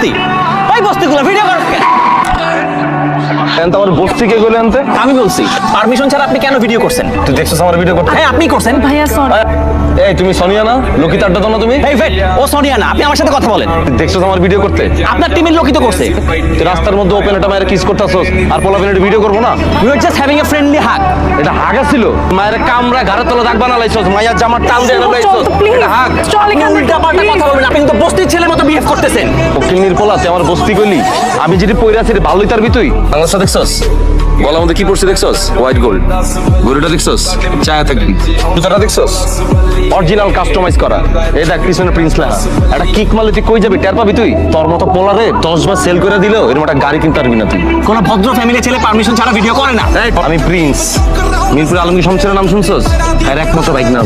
বস্তি, ওই বস্তিগুলো ভিডিও করো কেন? আমার বস্তি কে গেলে আনতে? আমি বলছি পারমিশন ছাড়া আপনি কেন ভিডিও করছেন? তুই দেখছিস আমার ভিডিও করতে? হ্যাঁ আপনি করছেন। ভাইয়া সরি। এই তুমি সোনিয়া না? লোকিত আড্ডা দাও না তুমি? এই ওয়েট, ও সোনিয়া না, আপনি আমার সাথে কথা বলেন। তুই দেখছিস আমার ভিডিও করতে? আপনার টিমের লোকই তো করছে। তুই রাস্তার মধ্যে ওপেন একটা মায়ের কিস করতেছস আর পোলা পেনের ভিডিও করবো না? We are just having a friendly hug. এটা হাগা ছিল? মায়ের কামরা ঘাড়ে তোলা দাগ বানালাইছস, মায়ের জামার টান দিয়ে লাইছস, এটা হাগ? চল এখান থেকে, উল্টা পাল্টা কথা বলবেন, আপনি কিন্তু বস্তির ছেলের মতো বিহেভ করতেছেন। ওকিলনির পোলা তুই আমার বস্তি কইলি? আমি যেটি পইরা আছি রে ভালোই তার তুই বাংলাদেশটা দেখছস? গলার মধ্যে কি পড়ছে দেখছস? White gold. গরুটা দেখছস? চায়া থাকবি। জুতাটা দেখছস? অরিজিনাল কাস্টমাইজ করা। এই দেখ পিছনে প্রিন্স লেখা। একটা কিক মারলে তুই কই যাবি টের পাবি তুই? তোর মতো পোলারে 10 বার সেল করে দিলেও এরকম একটা গাড়ি কিনতে পারবি না তুই। কোন ভদ্র ফ্যামিলি ছেলে পারমিশন ছাড়া ভিডিও করে না। আমি প্রিন্স, মিরপুর আলমগীর শমশেরের নাম শুনছস? আর একমাত্র বাইক না।